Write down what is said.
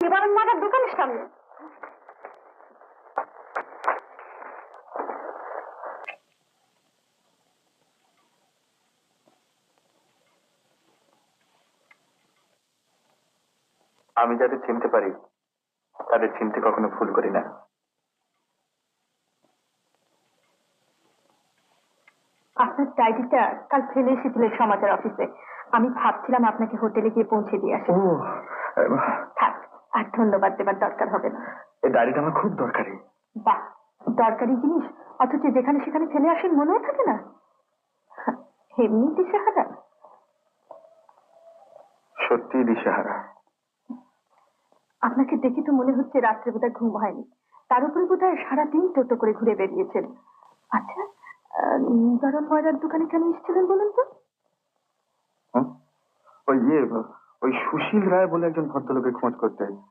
নিবারণ মাদার দোকানের সামনে। আমি যাদের চিনতে পারি তাদের চিনতে কখনো ভুল করি না। আপনার ডায়েরিটা কাল ফেলে এসেছিলেন সমাচার অফিসে। আমি ভাবছিলাম আপনাকে হোটেলে গিয়ে পৌঁছে দিয়ে আসি। থাক, আর ধন্যবাদ দেবার দরকার হবে না। এই ডায়েরিটা আমার খুব দরকারি। বাহ, দরকারি জিনিস অথচ যেখানে সেখানে ফেলে আসেন, মনেও থাকে না। এমনি দিশেহারা। সত্যি দিশেহারা। আপনাকে দেখে তো মনে হচ্ছে রাত্রে বোধহয় ঘুম হয়নি, তার উপরে বোধহয় সারাদিন টোটো করে ঘুরে বেরিয়েছেন। আচ্ছা, নিবারণ ময়রার দোকানে কেন এসেছিলেন বলুন তো? ওই সুশীল রায় বলে একজন ভদ্রলোকের খোঁজ করতে।